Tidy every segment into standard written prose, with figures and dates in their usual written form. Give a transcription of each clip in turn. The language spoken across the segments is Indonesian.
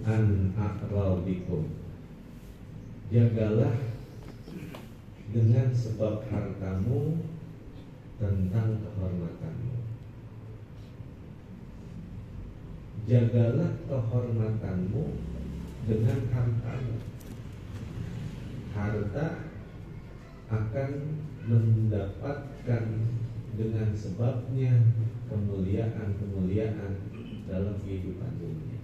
an a'radikum. Jagalah dengan sebab hartamu tentang kehormatanmu. Jagalah kehormatanmu dengan hartamu. Harta akan mendapatkan dengan sebabnya kemuliaan-kemuliaan dalam kehidupan dunia.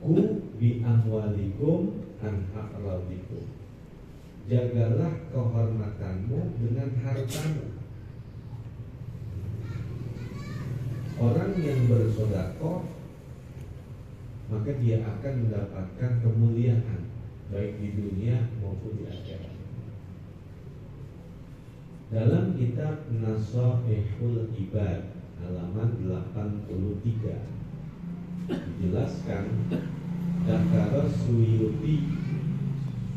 Ku bi amwalikum an a'radikum. Jagalah kehormatanmu dengan hartamu. Orang yang bersedekah maka dia akan mendapatkan kemuliaan baik di dunia maupun di akhirat. Dalam kitab Nasaihul Ibad halaman 83 dijelaskan, Dzakara Suyuti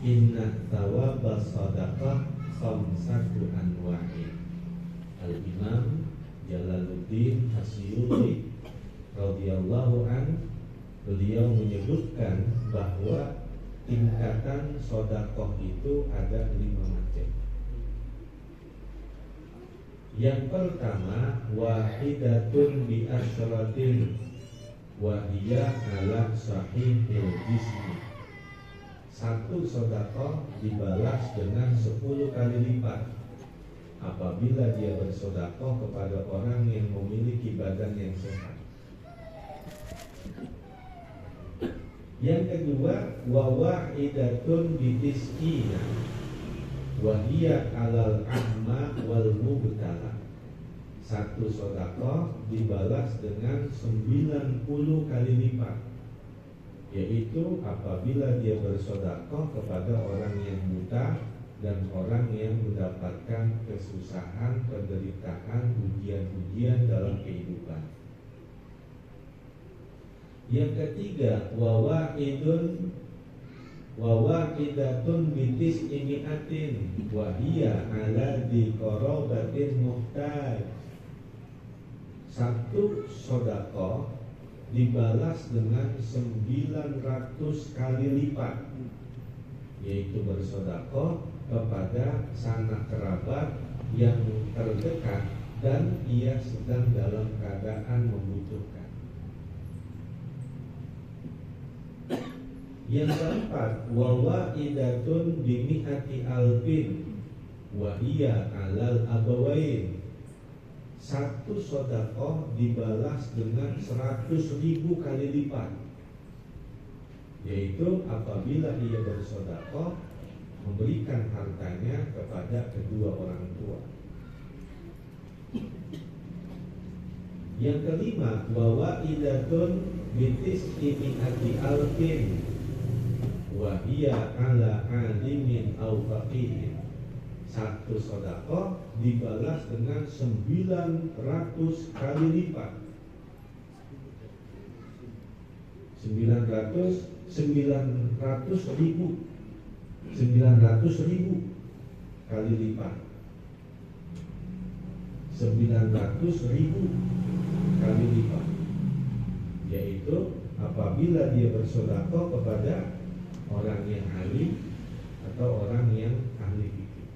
inna thawaba sadaqah khamsatu anwa'in. Al-Imam Jalaluddin Asyuti radhiyallahu an, beliau menyebutkan bahwa tingkatan sedekah itu ada 5 macam. Yang pertama, wahidatun bi asyratin wa hiya ala sahihil jismi. Satu sedekah dibalas dengan 10 kali lipat apabila dia bersedekah kepada orang yang memiliki badan yang sehat. Yang kedua, wa wahidatun bi tis'ina wa hiya alal ahma wal mubtala. Satu sedekah dibalas dengan 90 kali lipat, yaitu apabila dia bersedekah kepada orang yang buta dan orang yang mendapatkan kesusahan, penderitaan, ujian-ujian dalam kehidupan. Yang ketiga, wawahidatun bitis imiatin wahia ala di korobatin muhtaj. Satu sedekah dibalas dengan 900 kali lipat, yaitu bersedekah kepada sanak kerabat yang terdekat dan ia sedang dalam keadaan membutuhkan. Yang keempat, wawaidatun bimi'ati alfin wahia alal abawain. Satu sedekah dibalas dengan 100.000 kali lipat, yaitu apabila ia bersedekah memberikan hartanya kepada kedua orang tua. Yang kelima, wawaidatun bitis imi'ati alfin wahia ala alimin au faqihin. Satu sedekah dibalas dengan 900 kali lipat. 900.000 kali lipat. 900.000 kali lipat, yaitu apabila dia bersedekah kepada orang yang alim atau orang yang ahli fikih.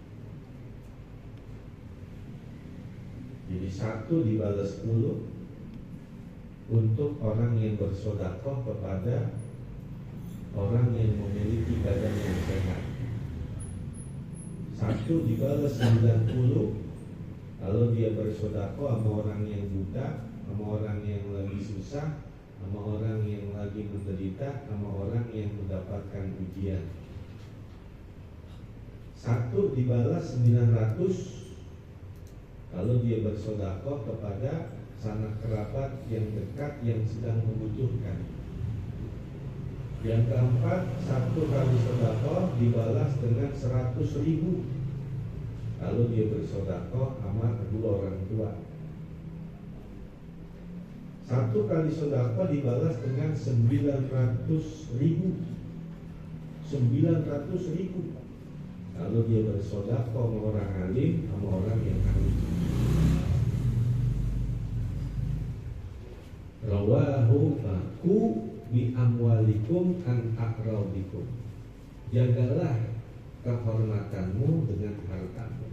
Jadi satu dibalas 10 untuk orang yang bersedekah kepada orang yang memiliki badan yang sehat. Satu dibalas 90 kalau dia bersedekah sama orang yang buta, sama orang yang lagi susah, sama orang yang lagi menderita, sama orang yang mendapatkan ujian. Satu dibalas 900 kalau dia bersedekah kepada sanak kerabat yang dekat yang sedang membutuhkan. Yang keempat, satu kali sedekah dibalas dengan 100.000 kalau dia bersedekah sama kedua orang tua. Satu kali sedekah dibalas dengan 900.000 kalau dia bersedekah sama orang alim sama orang yang alim. Rawahu aku bi amwalikum an aqraubikum. Jagalah kehormatanmu dengan hartamu.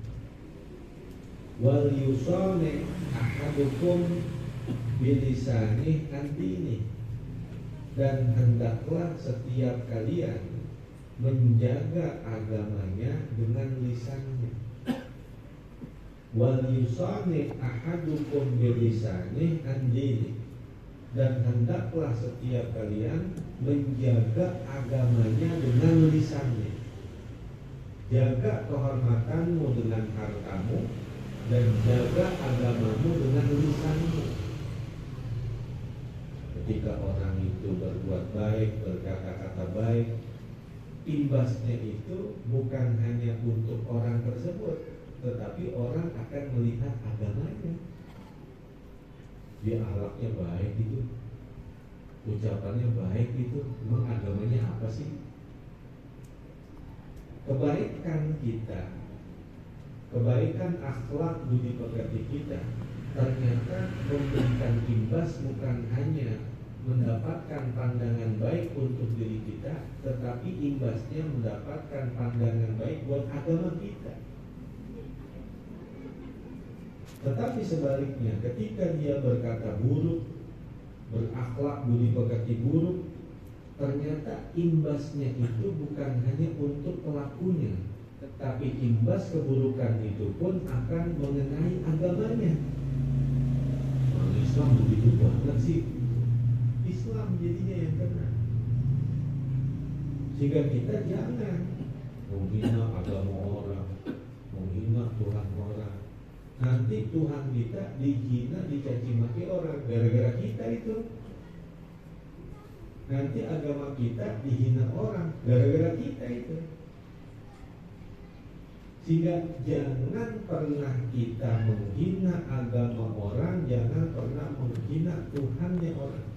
Wal yusone ahadukum bilisani an dini. Dan hendaklah setiap kalian menjaga agamanya dengan lisannya. Wal yusane ahadukum bilisani an dini. Dan hendaklah setiap kalian menjaga agamanya dengan lisannya. Jaga kehormatanmu dengan hartamu dan jaga agamamu dengan lisanmu. Ketika orang itu berbuat baik, berkata-kata baik, imbasnya itu bukan hanya untuk orang tersebut, tetapi orang akan melihat agamanya. Dia akhlaknya baik itu, ucapannya baik itu, memang agamanya apa sih? Kebaikan kita, kebaikan akhlak budi pekerti kita ternyata memberikan imbas bukan hanya mendapatkan pandangan baik untuk diri kita, tetapi imbasnya mendapatkan pandangan baik buat agama kita. Tetapi sebaliknya, ketika dia berkata buruk, berakhlak budi pekerti buruk, ternyata imbasnya itu bukan hanya untuk pelakunya, tetapi imbas keburukan itu pun akan mengenai agamanya. Orang Islam begitu banget sih, Islam jadinya yang kena. Sehingga kita jangan menghina agama orang, menghina Tuhan orang. Nanti Tuhan kita dihina, dicaci maki orang gara-gara kita itu. Nanti agama kita dihina orang gara-gara kita itu. Sehingga jangan pernah kita menghina agama orang, jangan pernah menghina Tuhannya orang.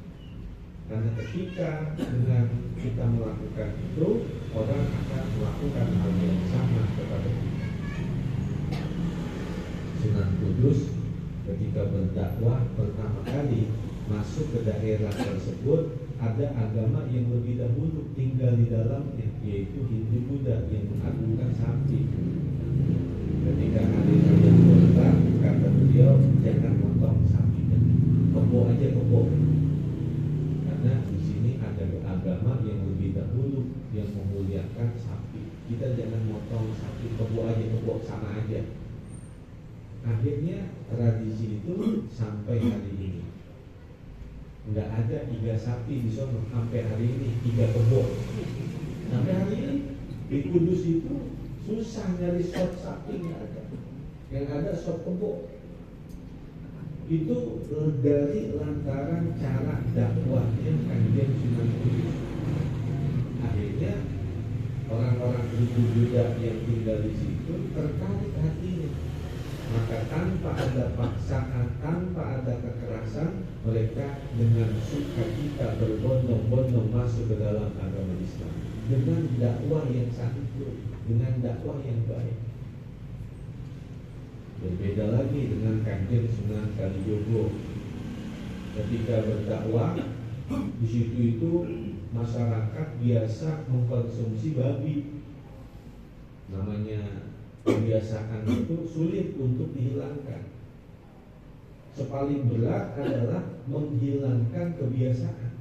Karena ketika dengan kita melakukan itu, orang akan melakukan hal yang sama kepada kita. Sunan Kudus ketika berdakwah pertama kali masuk ke daerah tersebut, ada agama yang lebih dahulu tinggal di dalamnya, yaitu Hindu Buddha yang mengagungkan sapi. Ketika hari raya kurban, kata beliau, jangan motong sapi, kebo aja kebo. Karena di sini ada agama yang lebih dahulu yang memuliakan sapi. Kita jangan motong sapi, kebo aja kebo, sama aja. Akhirnya tradisi itu sampai hari ini nggak ada 3 sapi di sana sampai hari ini, 3 kebo sampai hari ini. Di Kudus itu susah nyari sop sapi, nggak ada. Yang ada sop kebo. Itu dari lantaran cara dakwahnya Kanjeng Sunan Kudus. Akhirnya orang-orang Hindu Buddha yang tinggal di situ tertarik hatinya. Maka tanpa ada paksaan, tanpa ada kekerasan, mereka dengan sukacita berbondong-bondong masuk ke dalam agama Islam dengan dakwah yang santun, dengan dakwah yang baik. Berbeda lagi dengan Kanjeng Sunan Kalijogo. Ketika berdakwah di situ itu masyarakat biasa mengkonsumsi babi. Namanya kebiasaan itu sulit untuk dihilangkan. Sepaling berat adalah menghilangkan kebiasaan,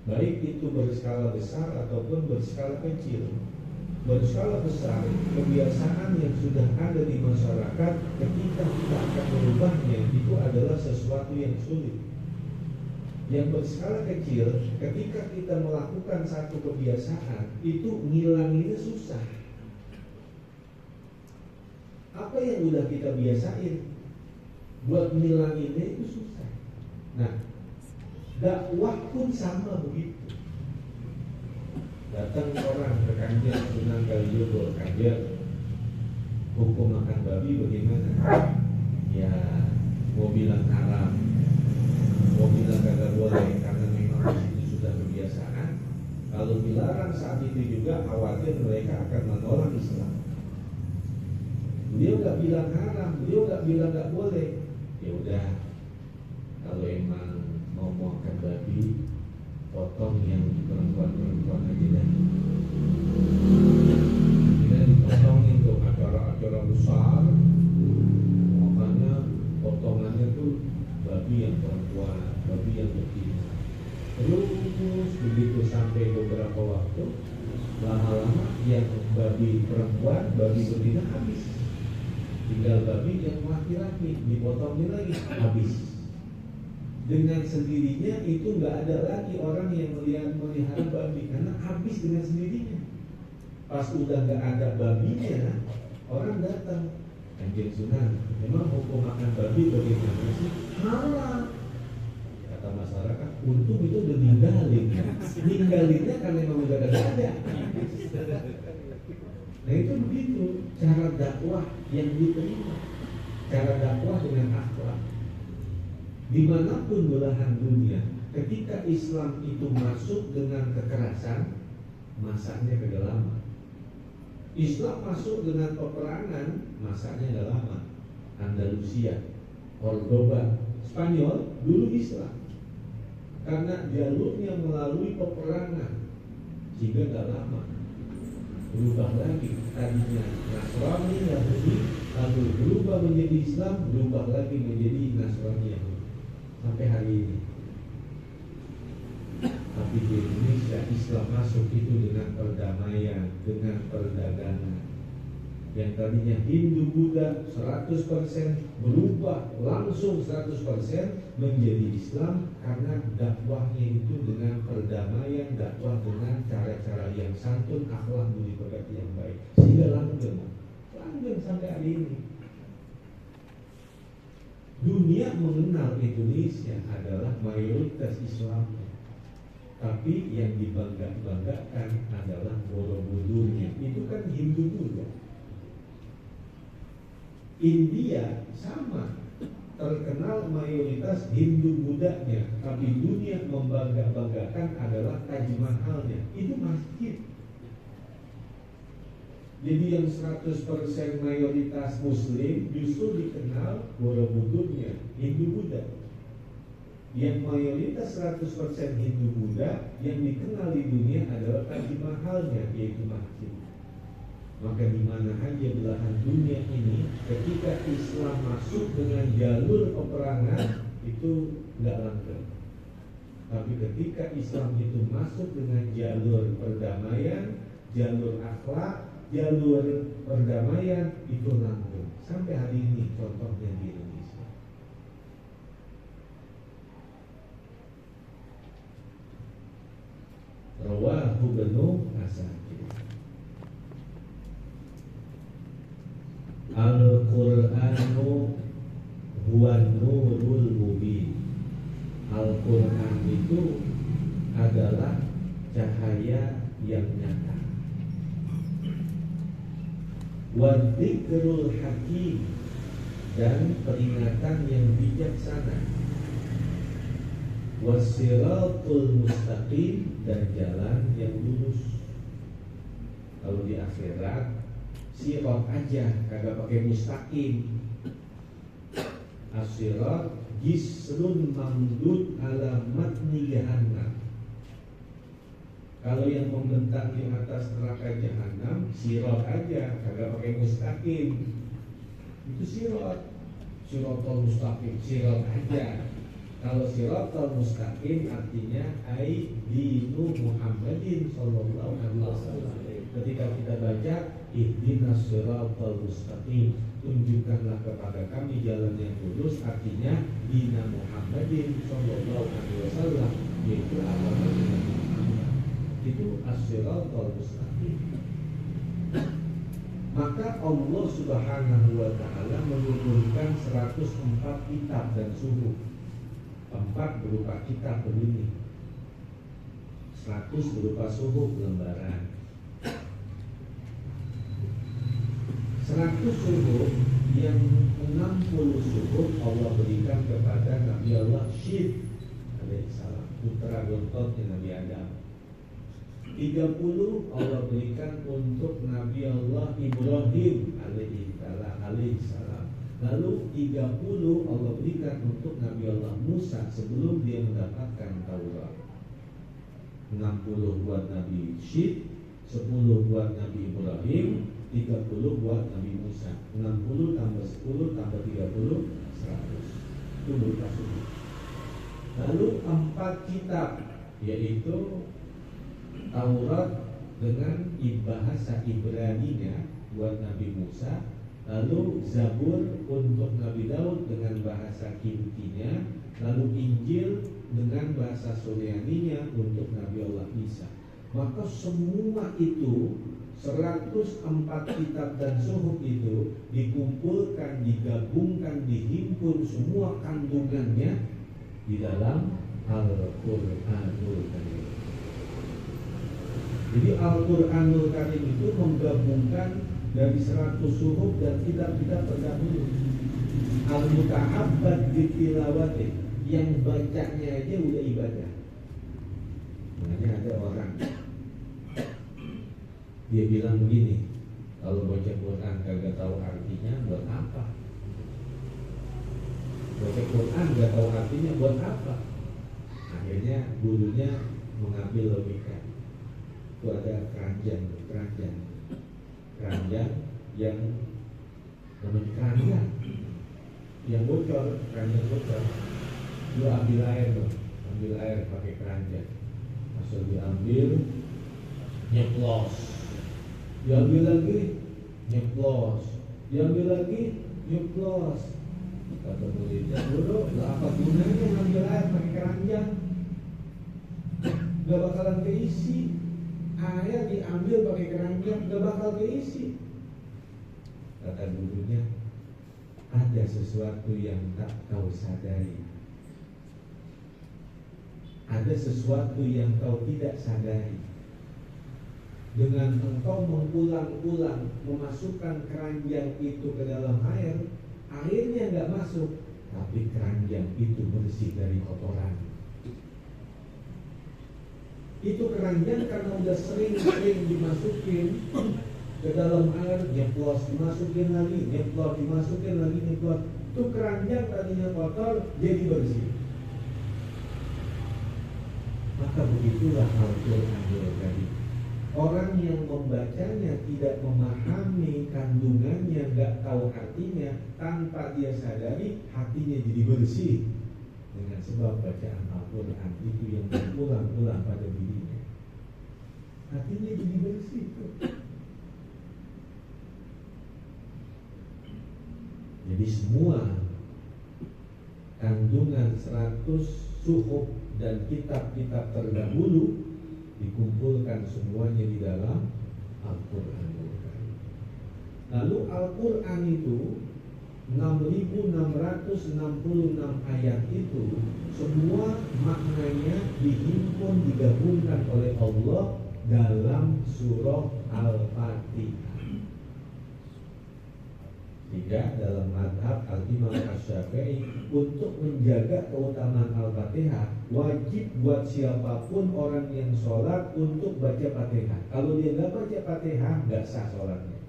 baik itu berskala besar ataupun berskala kecil. Berskala besar, kebiasaan yang sudah ada di masyarakat, ketika kita akan merubahnya, itu adalah sesuatu yang sulit. Yang berskala kecil, ketika kita melakukan satu kebiasaan, itu ngilanginnya susah. Apa yang udah kita biasain, buat ngilanginnya itu susah. Nah, dakwah pun sama begitu. Datang orang ke Kanjeng Sunan Kalijogo, Kanjeng, hukum makan babi bagaimana? Ya, mau bilang haram, mau bilang kagak boleh, karena memang itu sudah kebiasaan. Kalau dilarang saat itu juga, khawatir mereka akan menolak Islam. Beliau gak bilang haram, beliau gak bilang gak boleh. Ya udah, kalau emang mau makan babi, potong yang perempuan-perempuan aja deh. Kita dipotongin tuh acara-acara besar, makanya potongannya tuh babi yang perempuan, babi yang betina. Terus begitu sampai beberapa waktu, lama-lama yang babi perempuan, babi betina habis. Tinggal babi yang laki-laki, dipotongin lagi, habis. Dengan sendirinya itu nggak ada lagi orang yang melihara babi, karena habis dengan sendirinya. Pas udah nggak ada babinya, orang datang, Kanjeng Sunan, memang hukum makan babi bagaimana sih? Halal. Kata masyarakat, untung itu udah ninggalinnya karena memang udah ada. Nah itu begitu cara dakwah yang diterima, cara dakwah dengan akhlak. Dimanapun belahan dunia, ketika Islam itu masuk dengan kekerasan, masaknya kagak lama. Islam masuk dengan peperangan, masaknya gak lama. Andalusia, Cordoba, Spanyol dulu Islam, karena jalurnya melalui peperangan, sehingga gak lama. Berubah lagi, tadinya Nasrani Yahudi, lalu berubah menjadi Islam, berubah lagi menjadi Nasrani Yahudi sampai hari ini. Tapi di Indonesia Islam masuk itu dengan perdamaian, dengan perdagangan. Yang tadinya Hindu Buddha 100% berubah langsung 100% menjadi Islam karena dakwahnya itu dengan perdamaian, dakwah dengan cara-cara yang santun, akhlak budi pekerti yang baik, sehingga langgeng sampai hari ini. Dunia mengenal Indonesia adalah mayoritas Islam, tapi yang dibangga-banggakan adalah Borobudurnya. Itu kan Hindu Buddha. India sama, terkenal mayoritas Hindu Buddhanya, tapi dunia membangga-banggakan adalah Taj Mahalnya. Itu masjid. Jadi yang 100% mayoritas Muslim justru dikenal Borobudurnya, Hindu Buddha. Yang mayoritas 100% Hindu Buddha, yang dikenal di dunia adalah Taj Mahalnya, yaitu masjid. Maka di mana aja belahan dunia ini, ketika Islam masuk dengan jalur peperangan, itu nggak langgeng. Tapi ketika Islam itu masuk dengan jalur perdamaian, jalur akhlak, jalur perdamaian, itu langgeng. Sampai hari ini contohnya di Indonesia. Rawahu Ibnu Asakir. Al-Qur'anu huwan nurul mubin. Al-Qur'an itu adalah cahaya yang nyata. Wa dzikrul hakim, dan peringatan yang bijaksana. Wasiratul mustaqim, dan jalan yang lurus. Kalau di akhirat sirat aja, kagak pakai mustaqim. As-sirat jisrun mamdud ala matni jahannam. Kalau yang membentang di atas neraka jahanam, sirat aja, kagak pakai mustaqim. Itu sirat, siratul mustaqim, sirat aja. Kalau siratul mustaqim artinya ai dinu Muhammadin sallallahu alaihi wasallam. Ketika kita baca ihdinas siratal mustaqim, tunjukkanlah kepada kami jalan yang lurus, artinya dina Muhammadin sallallahu alaihi wasallam, yaitu agama Nabi Muhammad. Itu as-siratal mustaqim. Maka Allah Subhanahu wa taala menurunkan 104 kitab dan suhuf. 4 berupa kitab begini, 100 berupa suhuf lembaran. 100 suhuf, yang 60 suhuf Allah berikan kepada Nabi Allah Syed alaihissalam, putra gontornya Nabi Adam. 30 Allah berikan untuk Nabi Allah Ibrahim alaihissalam. Lalu 30 Allah berikan untuk Nabi Allah Musa sebelum dia mendapatkan Taurat. 60 buat Nabi Syed, 10 buat Nabi Ibrahim, 30 buat Nabi Musa. 60 tambah 10 tambah 30, 100. Itu berupa suhuf. Lalu 4 kitab, yaitu Taurat dengan bahasa Ibraninya buat Nabi Musa, lalu Zabur untuk Nabi Daud dengan bahasa Kiptinya, lalu Injil dengan bahasa Suryaninya untuk Nabi Allah Isa. Maka semua itu 104 kitab dan suhuf itu dikumpulkan, digabungkan, dihimpun semua kandungannya di dalam Al-Qur'anul Karim. Jadi Al-Qur'anul Karim itu menggabungkan dari 100 suhuf dan kitab-kitab terdahulu. Al-Mutahabbad bitilawati, yang bacanya aja udah ibadah. Makanya ada orang dia bilang begini, kalau baca Quran kagak tahu artinya buat apa? Baca Quran gak tahu artinya buat apa? Akhirnya gurunya mengambil logika. Itu ada keranjang yang namanya keranjang yang bocor, keranjang bocor. Lu ambil air pakai keranjang, asal diambil nyeplos, diambil lagi nyeplos, diambil lagi nyeplos. Kata muridnya, bodoh, apa gunanya ngambil air pakai keranjang? Gak bakalan keisi. Air diambil pakai keranjang gak bakal keisi. Kata gurunya, ada sesuatu yang tak kau sadari, ada sesuatu yang kau tidak sadari. Dengan engkau mengulang-ulang memasukkan keranjang itu ke dalam air, airnya gak masuk, tapi keranjang itu bersih dari kotoran. Itu keranjang karena udah sering-sering dimasukin ke dalam air, nyeplos, dimasukin lagi, nyeplos, dimasukin lagi, nyeplos. Itu keranjang tadinya kotor jadi bersih. Maka begitulah Al-Qur'an tadi. Orang yang membacanya tidak memahami kandungannya, gak tahu artinya, tanpa dia sadari hatinya jadi bersih dengan sebab bacaan Al-Quran itu yang berulang-ulang pada dirinya. Hatinya jadi bersih tuh. Jadi semua kandungan 100 suhuf dan kitab-kitab terdahulu dikumpulkan semuanya di dalam Al-Quran. Lalu Al-Quran itu 6.666 ayat itu semua maknanya dihimpun, digabungkan oleh Allah dalam surah Al-Fatihah. Jika dalam madhab Al-Imam Asy-Syafi'i, untuk menjaga keutamaan Al-Fatihah wajib buat siapapun orang yang sholat untuk baca Fatihah. Kalau dia nggak baca Fatihah, nggak sah sholatnya.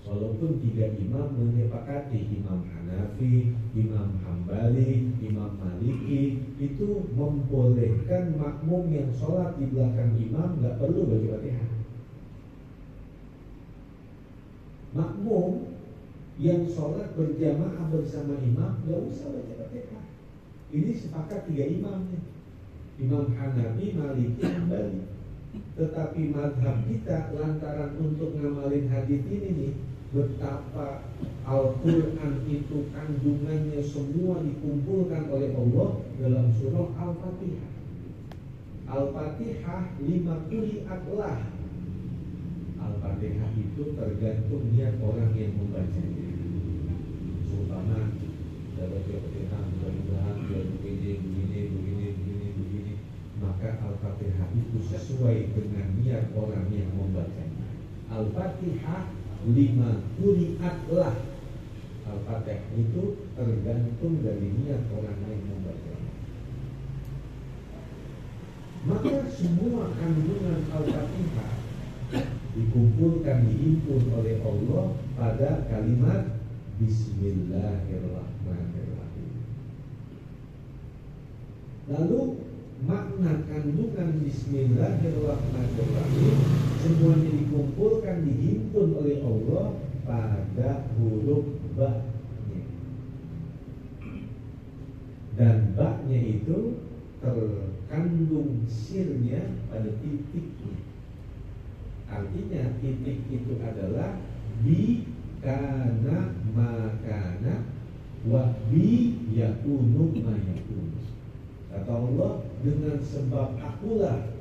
Walaupun 3 imam menyepakati, Imam Hanafi, Imam Hambali, Imam Maliki, itu membolehkan makmum yang sholat di belakang imam nggak perlu baca Fatihah. Makmum yang sholat berjamaah bersama imam nggak usah baca Fatihah. Ini sepakat 3 imam nih, Imam Hanafi, Maliki, Hambali. Tetapi madhab kita lantaran untuk ngamalin hadis ini nih, betapa Al-Quran itu kandungannya semua dikumpulkan oleh Allah dalam surah Al-Fatihah. Al-Fatihah 5 qiraatlah. Al-Fatihah itu tergantung niat orang yang membacanya. Seumpama sudah baca Fatihah, mudah-mudahan biar begini, maka Al-Fatihah itu sesuai dengan niat orang yang membacanya. Al-Fatihah 5 qiraatlah. Al-Fatihah itu tergantung dari niat orang yang membacanya. Maka semua kandungan Al-Fatihah dikumpulkan, dihimpun oleh Allah pada kalimat Bismillahirrahmanirrahim. Lalu makna kandungan Bismillahirrahmanirrahim semuanya dikumpulkan, dihimpun oleh Allah pada huruf ba-nya. Dan ba-nya itu terkandung sirnya pada titiknya. Artinya titik itu adalah bi kana makana wa bi yakunu ma yakunu. Kata Allah, dengan sebab akulah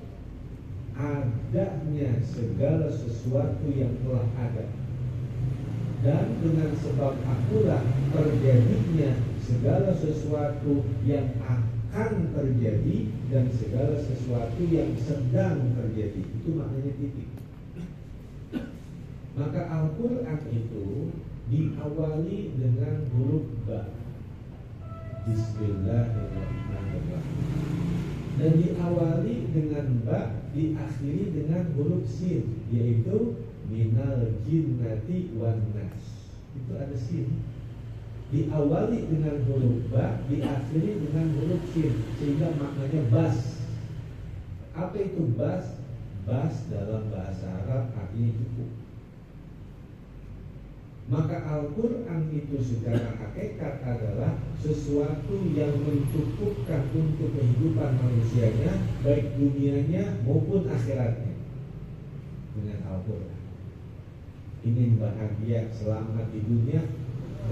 adanya segala sesuatu yang telah ada, dan dengan sebab akulah terjadinya segala sesuatu yang akan terjadi dan segala sesuatu yang sedang terjadi. Itu maknanya titik. Maka Al-Quran itu diawali dengan huruf ba, Bismillahirrahmanirrahim, dan diawali dengan ba, diakhiri dengan huruf sin, yaitu minal jinnati wan nas. Itu ada sin. Diawali dengan huruf ba, diakhiri dengan huruf sin, sehingga maknanya bas. Apa itu bas? Bas dalam bahasa Arab artinya cukup. Maka Al-Quran itu secara hakikat adalah sesuatu yang mencukupkan untuk kehidupan manusianya, baik dunianya maupun akhiratnya. Dengan Al-Quran ingin bahagia selamat di dunia,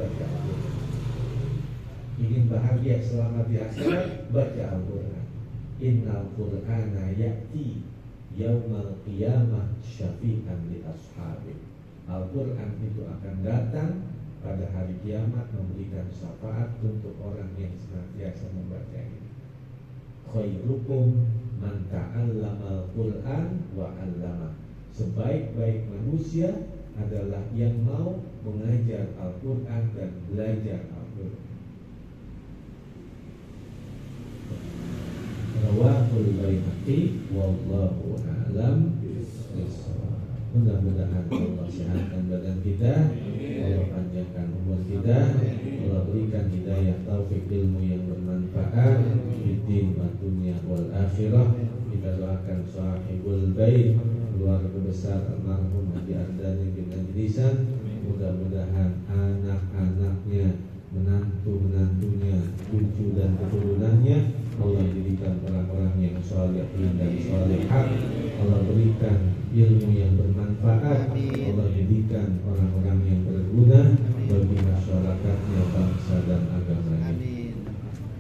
baca Al-Quran. Ingin bahagia selamat di akhirat, baca Al-Quran. Innal Qur'ana ya'ti yaumal qiyamah syafi'an li ashabi. Al-Quran itu akan datang pada hari kiamat memberikan syafaat untuk orang yang senantiasa membacanya. Khairukum man ta'allama al-Quran wa 'allama. Sebaik-baik manusia adalah yang mau mengajar Al-Quran dan belajar Al-Quran. Rawahul Baihaqi wallahu a'lam bishawab. Mudah-mudahan Allah sehatkan badan kita, Allah panjangkan umur kita, Allah berikan hidayah taufik ilmu yang bermanfaat di din wa dunya wal akhirah. Kita doakan sahibul bait, keluarga besar almarhum Haji Ardani bin Ajrisan, mudah-mudahan anak-anaknya, menantu-menantunya, cucu dan keturunannya Allah jadikan orang-orang yang sholihin dan sholihat. Allah berikan ilmu yang bermanfaat. Allah jadikan orang-orang yang berguna bagi masyarakatnya, bangsa dan agamanya.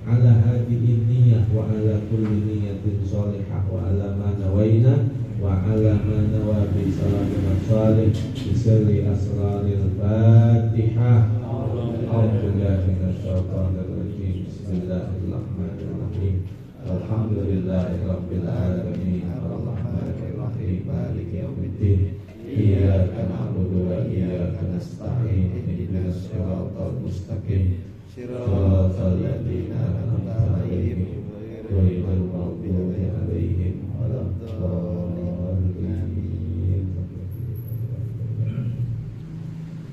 Ala hadihi niyyah wa ala kulli niyyatin sholihah wa ala ma nawaina wa ala ma nawabi salatin salih bi sirri asraril Fatihah. A'udzubillahi minasyaitonir rajim. Bismillahirrahmanirrahim. Alhamdulillahirabbil alamin. Arrahmanir rahim. Maliki yaumiddin. Iyyaka na'budu wa iyyaka nasta'in. Ihdinas siratal mustaqim. Siratal ladzina an'amta 'alaihim ghairil maghdubi 'alaihim waladdallin.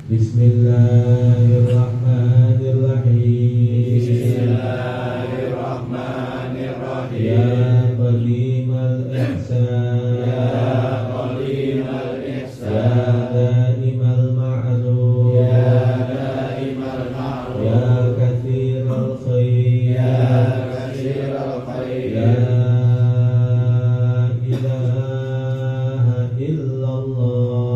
Bismillahirrahmanirrahim. Bismillahirrahmanirrahim. Ya qadimal ihsan, ya qadimal ihsan, ya daimal ma'ruf, ya daimal ma'ruf, ya katsiral khair, ya katsiral khair, la ilaha illallah.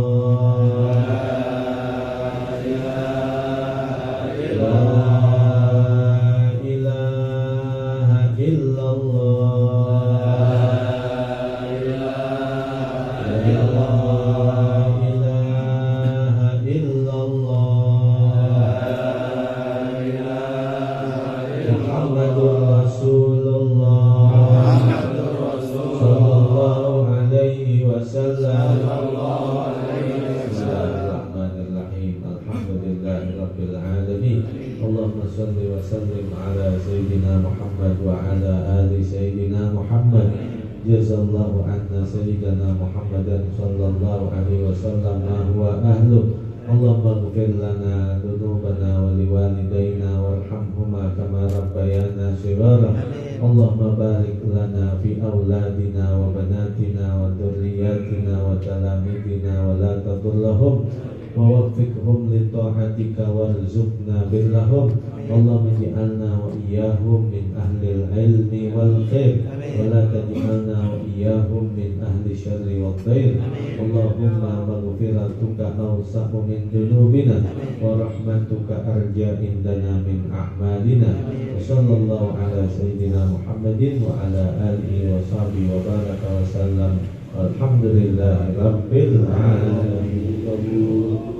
Allahumma salli wa sallim ala Sayyidina Muhammad wa ala ali Sayyidina Muhammad. Jazallahu anna Sayyidina Muhammadan sallallahu alaihi wasallam ma huwa ahlu. Allahumma ighfir lana dhunubana wa liwalidayna warhamhuma kama rabbayana shighara. Allahumma barik lana fi auladina wa banatina wa dzurriyyatina wa talamidina wa la tadurrahum wa waffiqhum li ta'atika warzuqna birrahum. Allahumma ij'alna wa iyyahum min ahlil ilmi wal khair wa la taj'alna wa iyyahum min ahli syarri wal khair. Allahumma maghfiratuka awsa'u min dunubina wa rahmatuka arja indana min a'malina. Wa sallallahu ala sayyidina Muhammadin wa ala alihi wa sahbihi wa baraka wa sallam. Alhamdulillahi rabbil alamin.